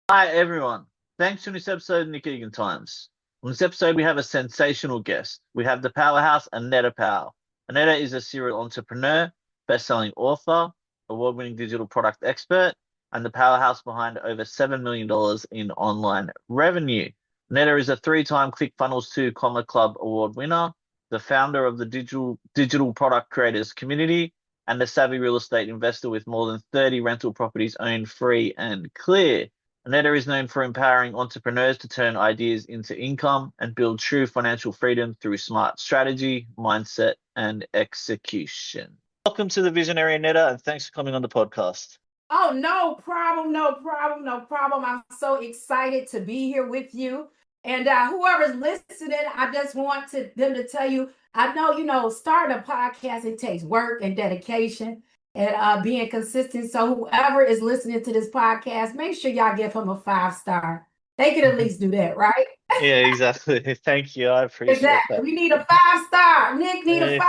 Hi, everyone. Thanks for this episode of Nick Egan Times. On this episode, we have a sensational guest. We have the powerhouse, Annetta Powell. Annetta is a serial entrepreneur, best-selling author, award-winning digital product expert, and the powerhouse behind over $7 million in online revenue. Annetta is a three-time ClickFunnels 2 Comma Club award winner, the founder of the digital product creators community, and a savvy real estate investor with more than 30 rental properties owned free and clear. Annetta is known for empowering entrepreneurs to turn ideas into income and build true financial freedom through smart strategy, mindset, and execution. Welcome to the Visionary Annetta, and thanks for coming on the podcast. Oh, no problem, no problem, no problem. I'm so excited to be here with you. And whoever's listening, I just want them to tell you, I know, starting a podcast, it takes work and dedication and being consistent. So whoever is listening to this podcast, make sure y'all give him a 5-star. They can at least do that, right? Yeah, exactly. Thank you. I appreciate Exactly. that. We need a 5-star. Nick need a Eh,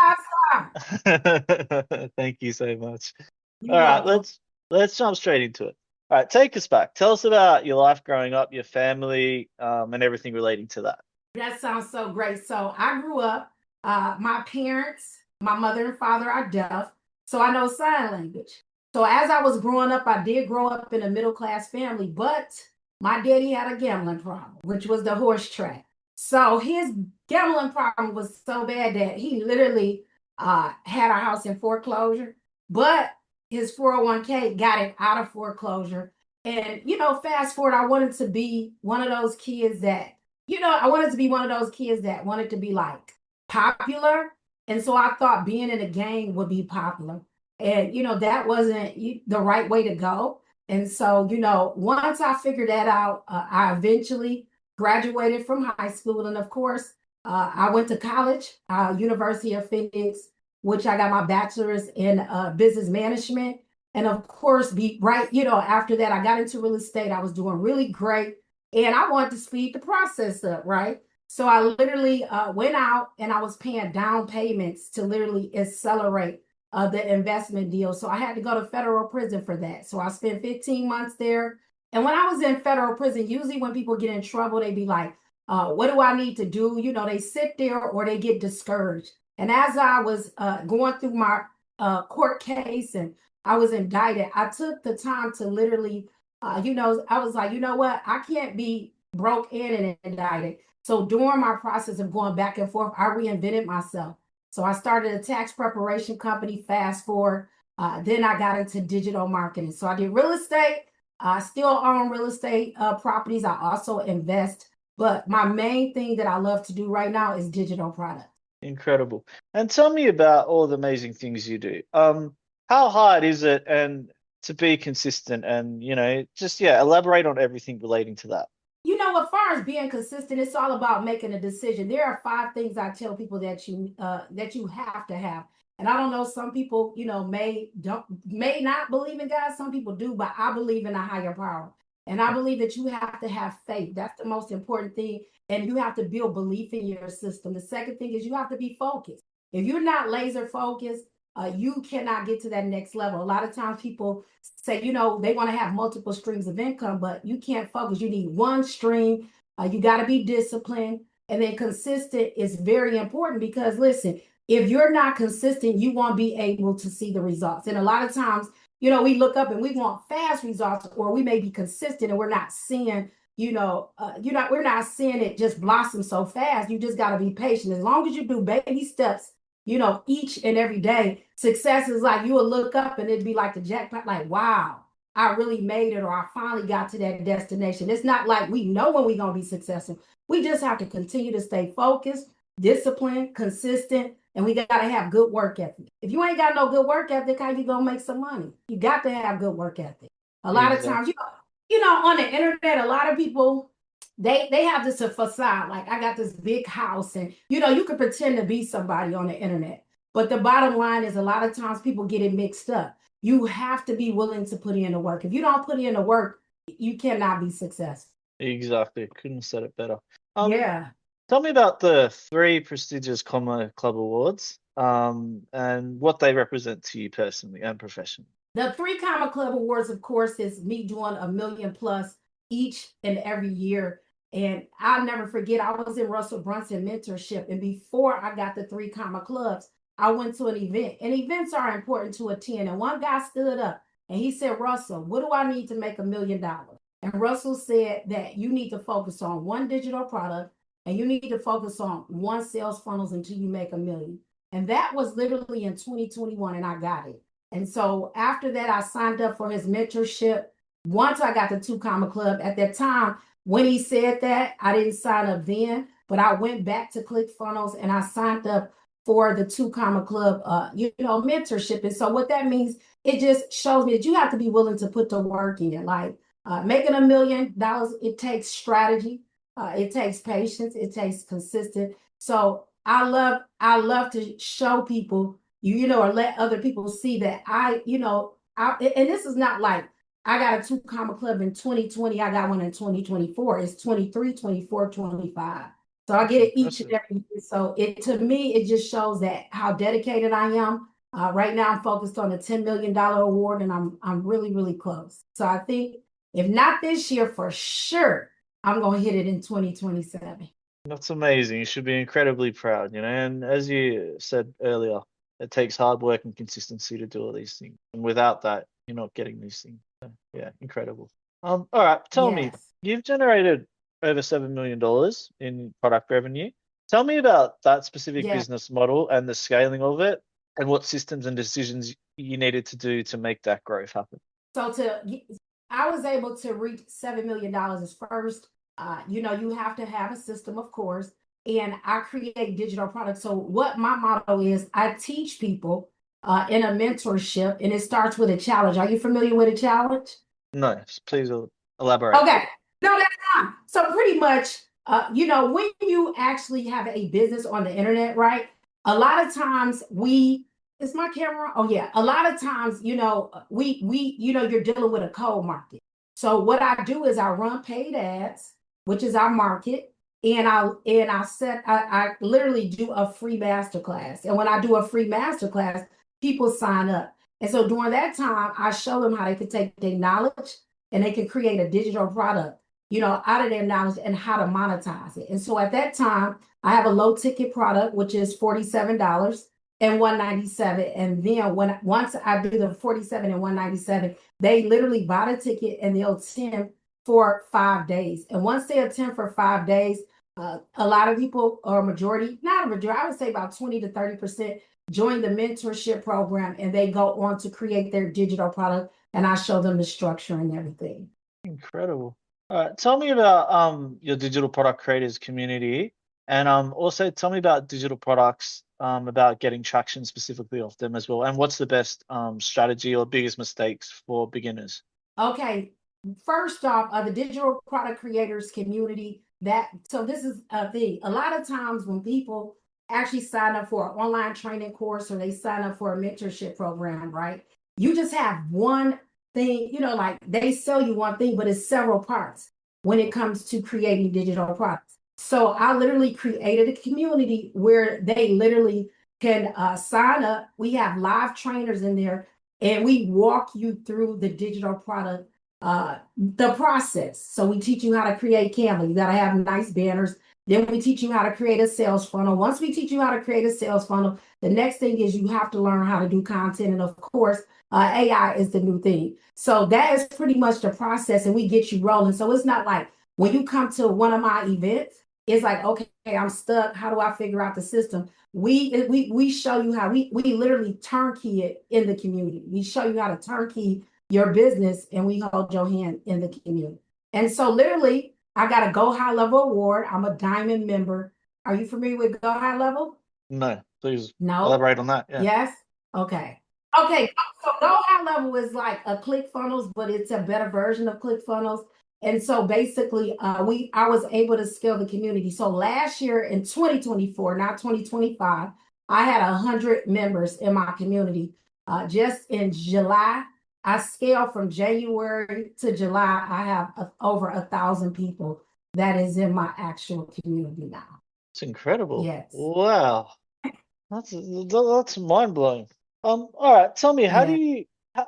5-star. Thank you so much. All You're right, welcome. let's jump straight into it. All right, take us back. Tell us about your life growing up, your family, and everything relating to that. That sounds so great. So I grew up, my parents, my mother and father are deaf, so I know sign language. So as I was growing up, I did grow up in a middle class family, but my daddy had a gambling problem, which was the horse track. So his gambling problem was so bad that he literally had our house in foreclosure, but his 401k got it out of foreclosure. And, fast forward, I wanted to be one of those kids that I wanted to be one of those kids that wanted to be like popular. And so I thought being in a gang would be popular. And, that wasn't the right way to go. And so, once I figured that out, I eventually graduated from high school. And of course, I went to college, University of Phoenix, which I got my bachelor's in business management. And of course, after that, I got into real estate. I was doing really great and I wanted to speed the process up, right? So I literally went out and I was paying down payments to literally accelerate the investment deal. So I had to go to federal prison for that. So I spent 15 months there. And when I was in federal prison, usually when people get in trouble, they be like, what do I need to do? They sit there or they get discouraged. And as I was going through my court case and I was indicted, I took the time to literally I was like, you know what? I can't be broke and indicted. So during my process of going back and forth, I reinvented myself. So I started a tax preparation company, fast forward. Then I got into digital marketing. So I did real estate. I still own real estate properties. I also invest. But my main thing that I love to do right now is digital products. Incredible. And tell me about all the amazing things you do. How hard is it and to be consistent and, just elaborate on everything relating to that. As far as being consistent, it's all about making a decision. There are 5 things I tell people that you have to have. And I don't know, some people, may not believe in God. Some people do, but I believe in a higher power. And I believe that you have to have faith. That's the most important thing. And you have to build belief in your system. The second thing is you have to be focused. If you're not laser focused, you cannot get to that next level. A lot of times people say, they want to have multiple streams of income, but you can't focus. You need one stream. You got to be disciplined. And then consistent is very important because listen, if you're not consistent, you won't be able to see the results. And a lot of times, we look up and we want fast results, or we may be consistent and we're not seeing, we're not seeing it just blossom so fast. You just got to be patient. As long as you do baby steps, each and every day, success is like you will look up and it'd be like the jackpot, like, wow, I really made it, or I finally got to that destination. It's not like we know when we're going to be successful. We just have to continue to stay focused, disciplined, consistent, and we got to have good work ethic. If you ain't got no good work ethic, how you going to make some money? You got to have good work ethic. A lot of Exactly. times, on the internet, a lot of people they have this a facade, like I got this big house, and you can pretend to be somebody on the internet, but the bottom line is a lot of times people get it mixed up. You have to be willing to put in the work. If you don't put in the work, you cannot be successful. Exactly. Couldn't have said it better. Um, Yeah. Tell me about the three prestigious Comma Club Awards, and what they represent to you personally and professionally. The three Comma Club Awards, of course, is me doing a million plus each and every year. And I'll never forget, I was in Russell Brunson mentorship. And before I got the 3 comma clubs, I went to an event. And events are important to attend. And one guy stood up and he said, Russell, what do I need to make $1 million? And Russell said that you need to focus on one digital product and you need to focus on one sales funnels until you make $1 million. And that was literally in 2021, and I got it. And so after that, I signed up for his mentorship. Once I got the 2 comma club, at that time, when he said that, I didn't sign up then, but I went back to ClickFunnels and I signed up for the 2 comma club, mentorship. And so what that means, it just shows me that you have to be willing to put the work in. Like making $1 million, it takes strategy, it takes patience, it takes consistent. So I love to show people, or let other people see that and this is not like I got a 2 comma club in 2020, I got one in 2024. It's 23, 24, 25. So I get it each and every year. So to me, it just shows that how dedicated I am. Right now, I'm focused on a $10 million award, and I'm really, really close. So I think if not this year, for sure, I'm gonna hit it in 2027. That's amazing. You should be incredibly proud, And as you said earlier, it takes hard work and consistency to do all these things. And without that, you're not getting these things. So, yeah, incredible. All right, tell me, Yes. you've generated over $7 million in product revenue. Tell me about that specific Yeah. business model and the scaling of it and what systems and decisions you needed to do to make that growth happen. So I was able to reach $7 million first. You have to have a system, of course, and I create digital products. So what my motto is, I teach people in a mentorship, and it starts with a challenge. Are you familiar with a challenge? No, please elaborate. Okay. No, that's fine. So pretty much, when you actually have a business on the internet, right? A lot of times is my camera? Oh yeah. A lot of times, you're dealing with a cold market. So what I do is I run paid ads, which is our market, and I literally do a free masterclass. And when I do a free masterclass, people sign up. And so during that time, I show them how they can take their knowledge and they can create a digital product, out of their knowledge and how to monetize it. And so at that time, I have a low ticket product, which is $47 and $197. And then once I do the 47 and 197, they literally buy the ticket and they'll attend for 5 days. And once they attend for 5 days, a lot of people, or not a majority, I would say about 20 to 30% join the mentorship program and they go on to create their digital product, and I show them the structure and everything. Incredible. All right, tell me about your digital product creators community, and also tell me about digital products, about getting traction specifically off them as well, and what's the best strategy or biggest mistakes for beginners? Okay, first off, the digital product creators community. So this is a thing. A lot of times when people actually sign up for an online training course or they sign up for a mentorship program, right? You just have one thing, like they sell you one thing, but it's several parts when it comes to creating digital products. So I literally created a community where they literally can sign up. We have live trainers in there and we walk you through the digital product, the process. So we teach you how to create Canva. You got to have nice banners. Then we teach you how to create a sales funnel. Once we teach you how to create a sales funnel, the next thing is you have to learn how to do content. And of course, AI is the new thing. So that is pretty much the process, and we get you rolling. So it's not like when you come to one of my events, it's like, okay, I'm stuck. How do I figure out the system? We show you how we literally turnkey it in the community. We show you how to turnkey your business, and we hold your hand in the community. And so literally, I got a Go High Level award. I'm a diamond member. Are you familiar with Go High Level? No, please No. elaborate on that. Yeah. Yes. Okay. Okay. So Go High Level is like a ClickFunnels, but it's a better version of ClickFunnels. And so basically, I was able to scale the community. So last year in 2024, not 2025, I had 100 members in my community. Just in July, I scaled from January to July. I have over 1,000 people that is in my actual community now. It's incredible. Yes. Wow. That's mind blowing. All right, tell me, how do you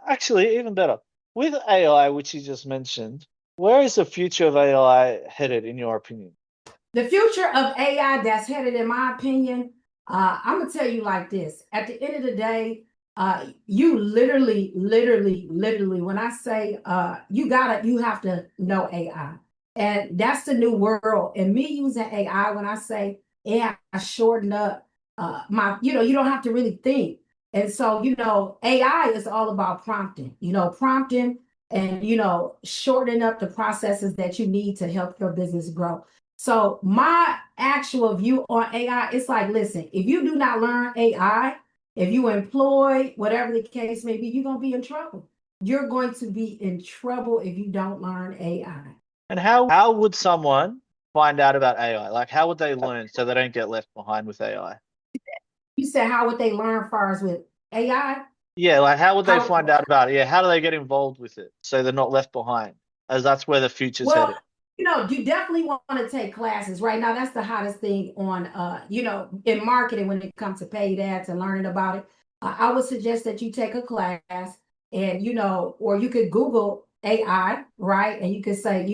actually, even better, with AI, which you just mentioned, Where is the future of AI headed, in your opinion? The future of AI that's headed, in my opinion, I'm gonna tell you like this. At the end of the day, you literally, when I say you have to know AI. And that's the new world. And me using AI, when I say AI, I shorten up you don't have to really think. And so, AI is all about prompting, prompting and, shortening up the processes that you need to help your business grow. So my actual view on AI, it's like, listen, if you do not learn AI, if you employ, whatever the case may be, you're going to be in trouble. You're going to be in trouble if you don't learn AI. And how would someone find out about AI? Like, how would they learn so they don't get left behind with AI? You said, how would they learn as far as with AI? Yeah, like how would they How, find out about it? Yeah, how do they get involved with it so they're not left behind? As that's where the future's well, headed. you definitely want to take classes right now. That's the hottest thing on, in marketing when it comes to paid ads and learning about it. I would suggest that you take a class and, or you could Google AI, right? And you could say,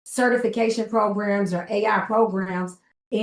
certification programs or AI programs. Or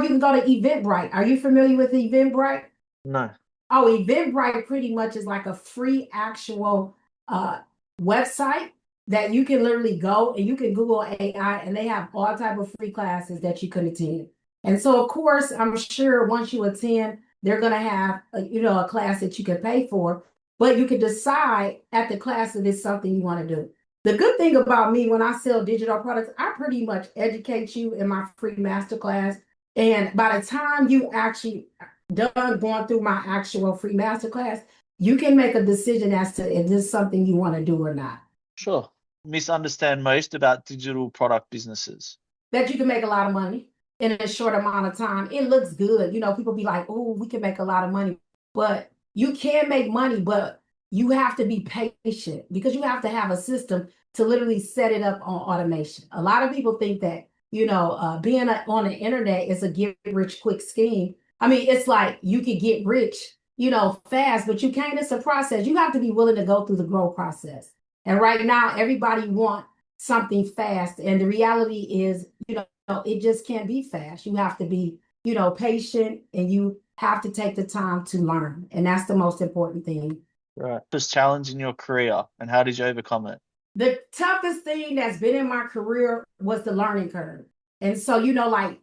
you can go to Eventbrite. Are you familiar with Eventbrite? No. Oh, Eventbrite pretty much is like a free actual uh, website that you can literally go and you can Google AI and they have all type of free classes that you can attend. And so, of course, I'm sure once you attend, they're going to have a class that you can pay for, but you can decide at the class if it's something you want to do. The good thing about me when I sell digital products, I pretty much educate you in my free masterclass. And by the time you actually done going through my actual free masterclass, you can make a decision as to if this is something you want to do or not. Sure. Misunderstand most about digital product businesses. That you can make a lot of money in a short amount of time. It looks good. People be like, oh, we can make a lot of money. But you can make money, but you have to be patient because you have to have a system to literally set it up on automation. A lot of people think that, being on the internet is a get rich quick scheme. I mean, it's like you could get rich, fast, but you can't. It's a process. You have to be willing to go through the growth process. And right now, everybody wants something fast. And the reality is, it just can't be fast. You have to be, patient and you have to take the time to learn. And that's the most important thing. Right. This challenge in your career and how did you overcome it? The toughest thing that's been in my career was the learning curve. And so, you know what?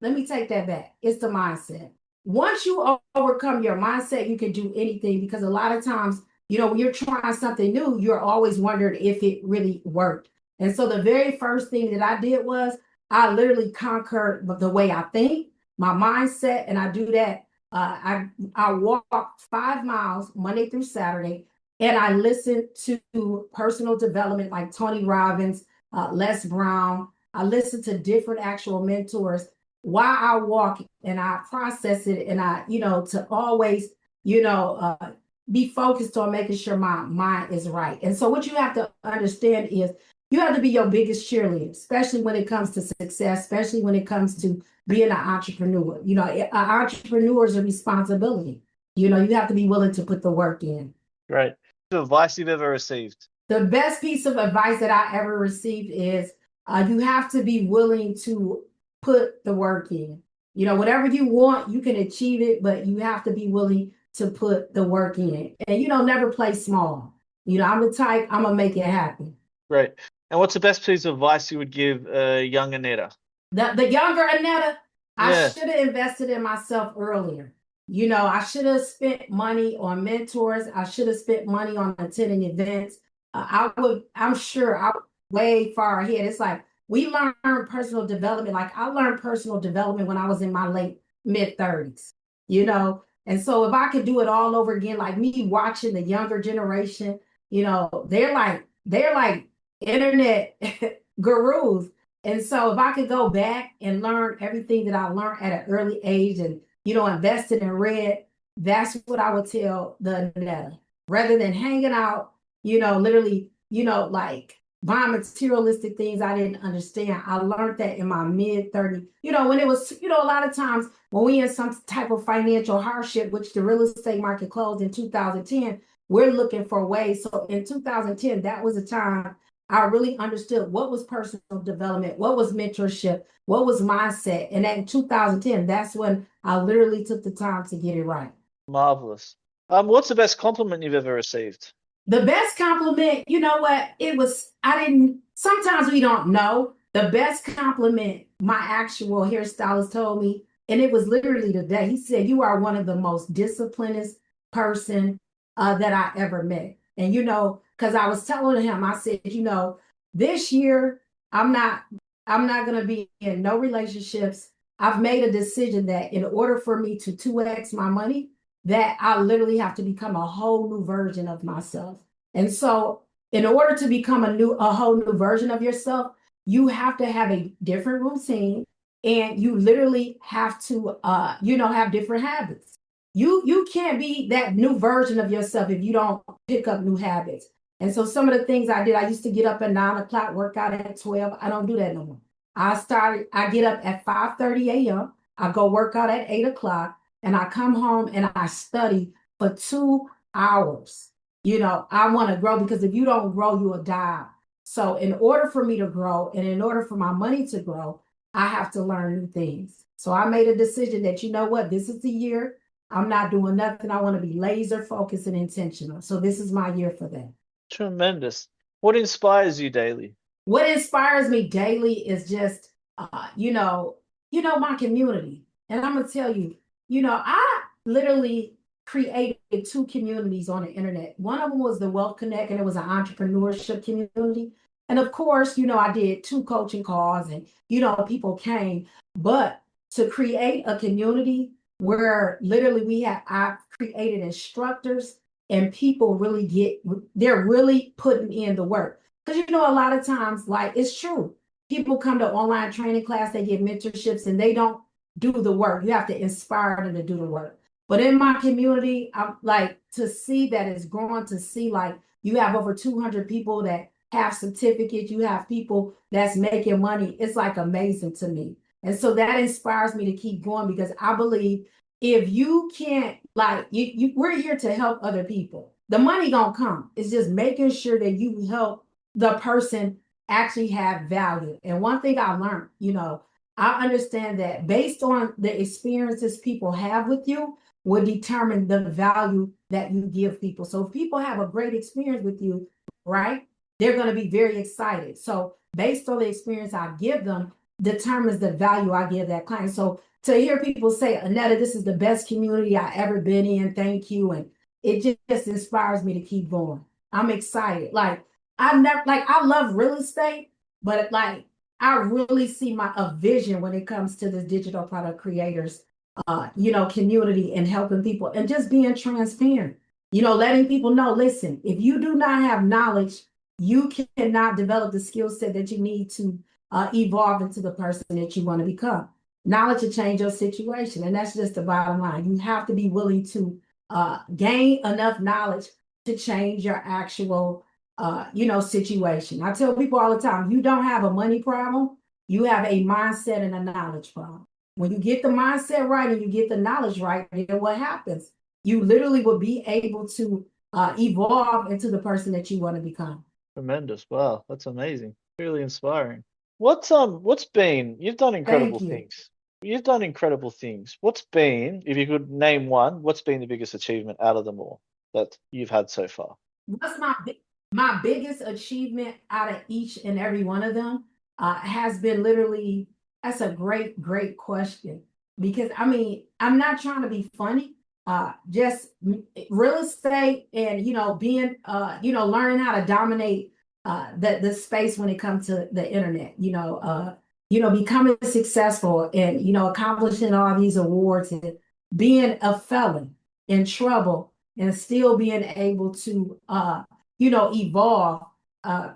Let me take that back. It's the mindset. Once you overcome your mindset, you can do anything because a lot of times, when you're trying something new, you're always wondering if it really worked. And so the very first thing that I did was I literally conquered the way I think, my mindset, and I do that. I walk 5 miles Monday through Saturday, and I listen to personal development like Tony Robbins, Les Brown. I listen to different actual mentors while I walk, and I process it, and to always, be focused on making sure my mind is right. And so what you have to understand is you have to be your biggest cheerleader, especially when it comes to success, especially when it comes to being an entrepreneur. An entrepreneur's a responsibility. You have to be willing to put the work in. Great. The advice you've ever received? The best piece of advice that I ever received is you have to be willing to put the work in. Whatever you want, you can achieve it, but you have to be willing to put the work in. And, never play small. I'm the type, I'm going to make it happen. Great. And what's the best piece of advice you would give young Annetta? The younger Annetta, I Yeah. should have invested in myself earlier. I should have spent money on mentors. I should have spent money on attending events. I'm sure I'm way far ahead. It's like we learn personal development. Like I learned personal development when I was in my late mid 30s, And so if I could do it all over again, like me watching the younger generation, they're like internet gurus. And so if I could go back and learn everything that I learned at an early age and, invested and read, that's what I would tell the Annetta. Rather than hanging out, literally, like buying materialistic things I didn't understand. I learned that in my mid 30s, when it was, a lot of times when we in some type of financial hardship, which the real estate market closed in 2010, we're looking for ways. So in 2010, that was a time I really understood what was personal development, what was mentorship, what was mindset. And in 2010, that's when I literally took the time to get it right. Marvelous. What's the best compliment you've ever received? The best compliment, you know what? I didn't, sometimes we don't know. The best compliment my actual hairstylist told me, and it was literally today. He said, "You are one of the most disciplined person that I ever met." And, because I was telling him, I said, this year, I'm not, I'm not going to be in no relationships. I've made a decision that in order for me to 2x my money, that I literally have to become a whole new version of myself. And so, in order to become a whole new version of yourself, you have to have a different routine, and you literally have to, have different habits. You can't be that new version of yourself if you don't pick up new habits. And so, some of the things I did, I used to get up at 9 o'clock, work out at 12. I don't do that no more. I get up at 5:30 a.m. I go work out at 8 o'clock, and I come home and I study for 2 hours. I want to grow, because if you don't grow, you will die. So, in order for me to grow and in order for my money to grow, I have to learn new things. So, I made a decision that, you know what, this is the year. I'm not doing nothing. I want to be laser focused and intentional. So, this is my year for that. Tremendous. What inspires you daily? What inspires me daily is just, my community. And I'm gonna tell you, I literally created two communities on the internet. One of them was the Wealth Connect, and it was an entrepreneurship community. And of course, I did two coaching calls, and people came. But to create a community where literally I've created instructors, and people they're really putting in the work. Because a lot of times, like, it's true. People come to online training class, they get mentorships, and they don't do the work. You have to inspire them to do the work. But in my community, I'm like, to see that it's growing, to see like you have over 200 people that have certificates, you have people that's making money. It's like amazing to me. And so that inspires me to keep going, because I believe if you can't, like, we're here to help other people. The money gonna come. It's just making sure that you help the person actually have value. And one thing I learned, I understand that based on the experiences people have with you will determine the value that you give people. So if people have a great experience with you, right, they're going to be very excited. So based on the experience I give them determines the value I give that client. So to hear people say, "Annetta, this is the best community I ever been in. Thank you." And it just inspires me to keep going. I'm excited. I love real estate, but like I really see a vision when it comes to the digital product creators, community, and helping people and just being transparent. Letting people know, listen, if you do not have knowledge, you cannot develop the skill set that you need to evolve into the person that you want to become. Knowledge will change your situation, and that's just the bottom line. You have to be willing to gain enough knowledge to change your actual situation. I tell people all the time, you don't have a money problem, you have a mindset and a knowledge problem. When you get the mindset right and you get the knowledge right, then what happens? You literally will be able to evolve into the person that you want to become. Tremendous. Wow, that's amazing. Really inspiring. You've done incredible Thank you. things. You've done incredible things. If you could name one, what's been the biggest achievement out of them all that you've had so far? What's my biggest achievement out of each and every one of them has been literally, that's a great question. Because I mean, I'm not trying to be funny. Just real estate and being learning how to dominate the space when it comes to the internet, becoming successful and accomplishing all these awards and being a felon in trouble and still being able to evolve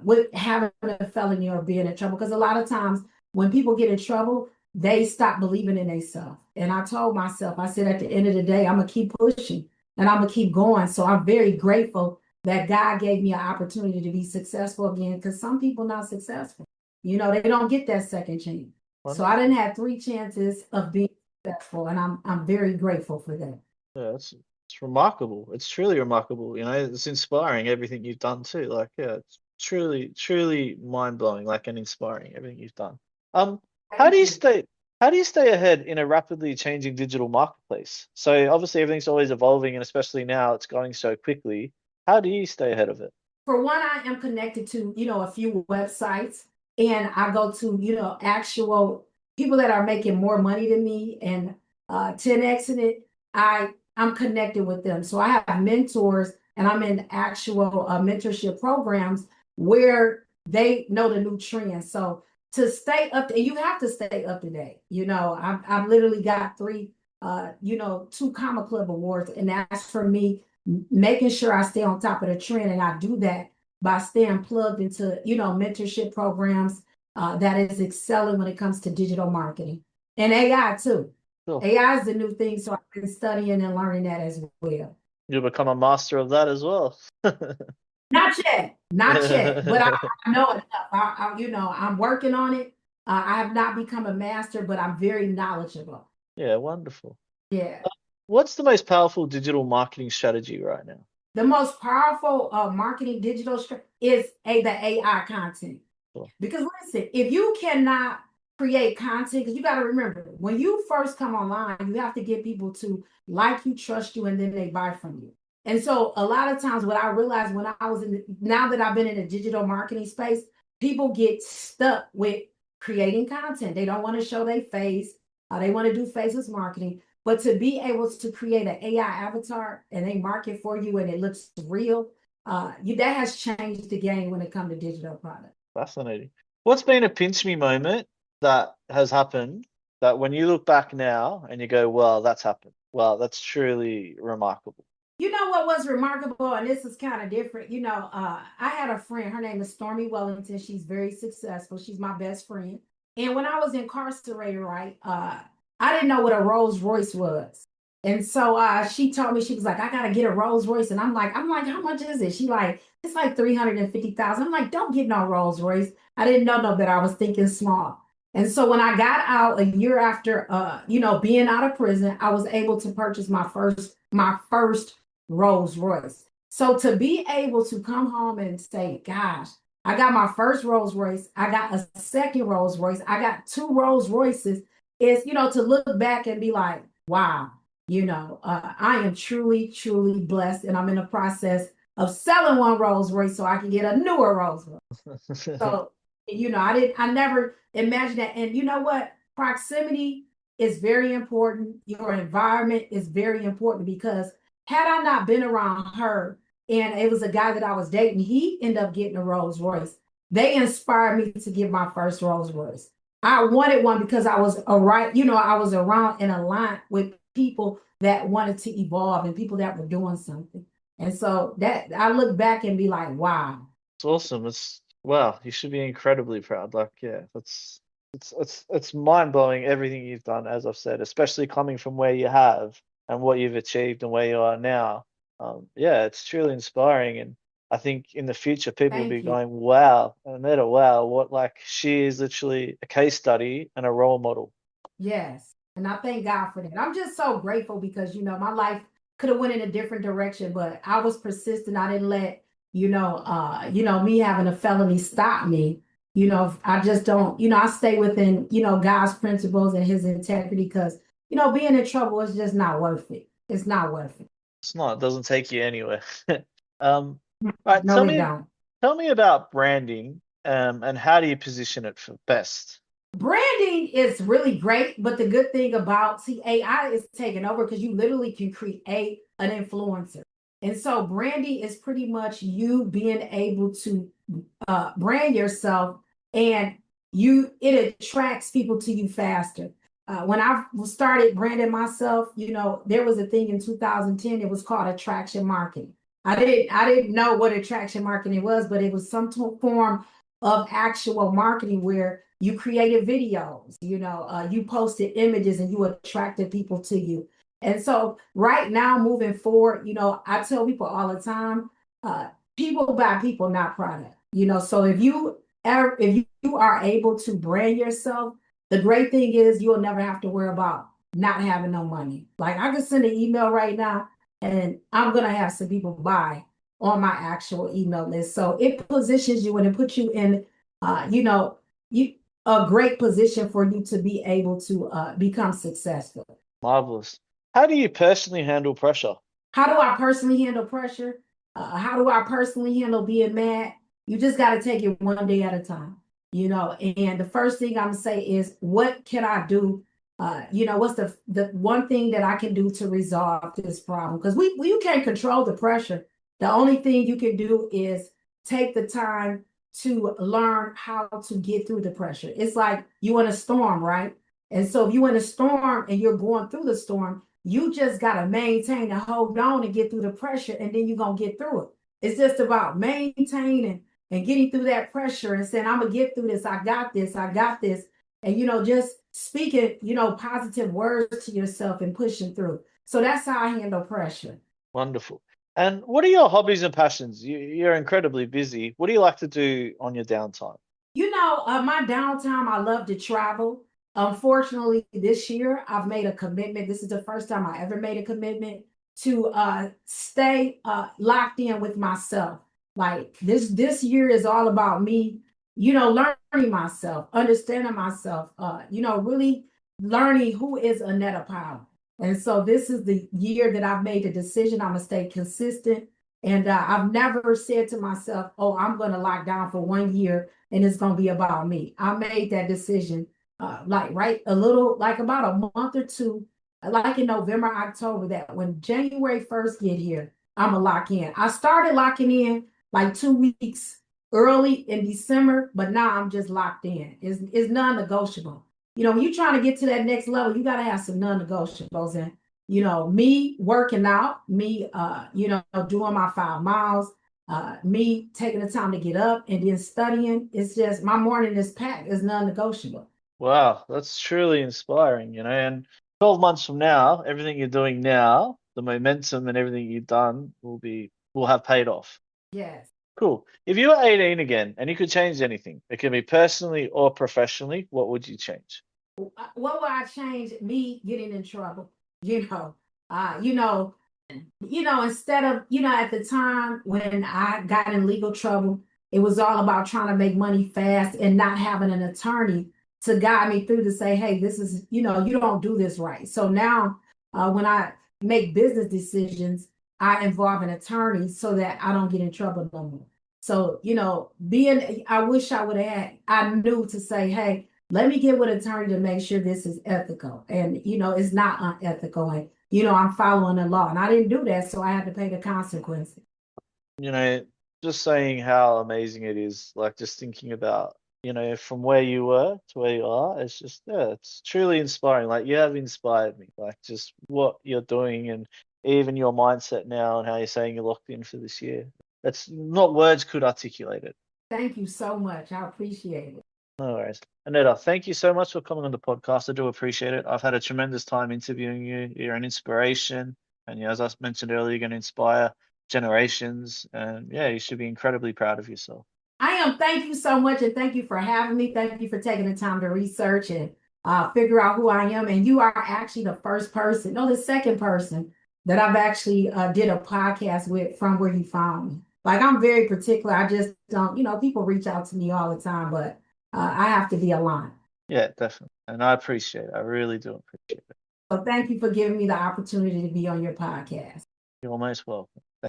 with having a felony or being in trouble. Because a lot of times when people get in trouble, they stop believing in themselves. And I told myself, I said, at the end of the day, I'm gonna keep pushing and I'm gonna keep going. So I'm very grateful that God gave me an opportunity to be successful again, because some people not successful. They don't get that second chance. So I didn't have 3 chances of being successful, and I'm very grateful for that. Yeah, it's remarkable. It's truly remarkable. It's inspiring everything you've done too. Like, yeah, it's truly mind-blowing, like, and inspiring, everything you've done. Um, how do Thank you you. stay how do you stay ahead in a rapidly changing digital marketplace? So obviously everything's always evolving, and especially now it's going so quickly. How do you stay ahead of it? For one, I am connected to, a few websites, and I go to, actual people that are making more money than me and 10x in it. I'm connected with them. So I have mentors and I'm in actual mentorship programs where they know the new trends. So to stay up to, you have to stay up to date. I've literally got three, 2 Comma Club awards, and that's for me making sure I stay on top of the trend. And I do that by staying plugged into, mentorship programs that is excelling when it comes to digital marketing and AI too. Sure. AI is the new thing, so I've been studying and learning that as well. You'll become a master of that as well. Not yet, but I know enough. I'm working on it. I have not become a master, but I'm very knowledgeable. Yeah, wonderful. Yeah. What's the most powerful digital marketing strategy right now? The most powerful marketing digital is the AI content. Sure. Because listen, if you cannot create content, because you got to remember, when you first come online, you have to get people to like you, trust you, and then they buy from you. And so a lot of times what I realized when I was now that I've been in the digital marketing space, people get stuck with creating content. They don't want to show their face. They want to do faceless marketing. But to be able to create an AI avatar and they market for you and it looks real, that has changed the game when it comes to digital products. Fascinating. What's been a pinch me moment that has happened that when you look back now and you go, well, that's happened. Well, that's truly remarkable. You know what was remarkable, and this is kind of different. I had a friend. Her name is Stormy Wellington. She's very successful. She's my best friend. And when I was incarcerated, right, I didn't know what a Rolls Royce was. And so she told me, she was like, I gotta get a Rolls Royce. And I'm like, how much is it? She like, it's like 350,000. I'm like, don't get no Rolls Royce. I didn't know no better. I was thinking small. And so when I got out a year after being out of prison, I was able to purchase my first Rolls Royce. So to be able to come home and say, gosh, I got my first Rolls Royce, I got a second Rolls Royce, I got 2 Rolls Royces, is, to look back and be like, wow, I am truly, truly blessed. And I'm in the process of selling one Rolls Royce so I can get a newer Rolls Royce. So, I never imagined that. And you know what? Proximity is very important. Your environment is very important because had I not been around her and it was a guy that I was dating, he ended up getting a Rolls Royce. They inspired me to get my first Rolls Royce. I wanted one because I was I was around and aligned with people that wanted to evolve and people that were doing something. And so that I look back and be like, wow. It's awesome. It's wow, you should be incredibly proud. Like, yeah, it's mind blowing everything you've done, as I've said, especially coming from where you have and what you've achieved and where you are now. Yeah, it's truly inspiring, and I think in the future people will be Thank you. going, wow, Anetta, wow, what, like, she is literally a case study and a role model. Yes. And I thank God for that. I'm just so grateful because, my life could have went in a different direction, but I was persistent. I didn't let, me having a felony stop me. I just don't, I stay within, God's principles and his integrity because, being in trouble is just not worth it. It's not worth it. It's not, it doesn't take you anywhere. All right, No, it don't. tell me about branding, and how do you position it for best? Branding is really great, but the good thing about AI is taking over because you literally can create an influencer. And so branding is pretty much you being able to brand yourself and it attracts people to you faster. When I started branding myself, there was a thing in 2010, it was called attraction marketing. I didn't know what attraction marketing was, but it was some form of actual marketing where you created videos, you posted images and you attracted people to you. And so right now, moving forward, I tell people all the time, people buy people, not product. So if you are able to brand yourself, the great thing is you'll never have to worry about not having no money. Like I can send an email right now and I'm gonna have some people buy on my actual email list. So it positions you and it puts you in, you know, you a great position for you to be able to become successful. Marvelous. How do you personally handle pressure? How do I personally handle pressure? How do I personally handle being mad? You just got to take it one day at a time, And the first thing I'm gonna say is, what can I do? What's the one thing that I can do to resolve this problem? Because you can't control the pressure. The only thing you can do is take the time to learn how to get through the pressure. It's like you in a storm, right? And so if you in a storm and you're going through the storm, you just got to maintain and hold on and get through the pressure, and then you're going to get through it. It's just about maintaining and getting through that pressure and saying, I'm going to get through this. I got this. I got this. And, just speaking, positive words to yourself and pushing through. So that's how I handle pressure. Wonderful. And what are your hobbies and passions? You're incredibly busy. What do you like to do on your downtime? My downtime, I love to travel. Unfortunately, this year I've made a commitment. This is the first time I ever made a commitment to stay locked in with myself. Like this year is all about me, learning myself, understanding myself, really learning who is Annetta Powell. And so this is the year that I've made the decision. I'm gonna stay consistent. And I've never said to myself, oh, I'm going to lock down for 1 year and it's going to be about me. I made that decision about a month or two, like in November, October, that when January 1st get here, I'm going to lock in. I started locking in like 2 weeks early in December, but now I'm just locked in. It's non-negotiable. When you're trying to get to that next level, you got to have some non-negotiables. And me working out, me, doing my 5 miles, me taking the time to get up and then studying. It's just my morning is packed. It's non-negotiable. Wow, that's truly inspiring, and 12 months from now, everything you're doing now, the momentum and everything you've done will have paid off. Yes. Cool. If you were 18 again and you could change anything, it can be personally or professionally, what would you change? What would I change? Me getting in trouble, you know, uh, you know, instead of, at the time when I got in legal trouble, it was all about trying to make money fast and not having an attorney to guide me through to say, hey, this is, you don't do this right. So now when I make business decisions, I involve an attorney so that I don't get in trouble no more. So, I wish I would have I knew to say, hey, let me get with an attorney to make sure this is ethical. And, it's not unethical. And, I'm following the law. And I didn't do that, so I had to pay the consequences. Just saying how amazing it is, like just thinking about, from where you were to where you are, it's just, yeah, it's truly inspiring. Like you have inspired me, like just what you're doing and even your mindset now and how you're saying you're locked in for this year. That's not words could articulate it. Thank you so much. I appreciate it. No worries. Annetta, thank you so much for coming on the podcast. I do appreciate it. I've had a tremendous time interviewing you. You're an inspiration. And as I mentioned earlier, you're going to inspire generations. And yeah, you should be incredibly proud of yourself. I am. Thank you so much. And thank you for having me. Thank you for taking the time to research and figure out who I am. And you are actually the second person that I've actually did a podcast with from where you found me. Like I'm very particular. I just don't, people reach out to me all the time, but I have to be aligned. Yeah, definitely. And I appreciate it. I really do appreciate it. So thank you for giving me the opportunity to be on your podcast. You're most welcome.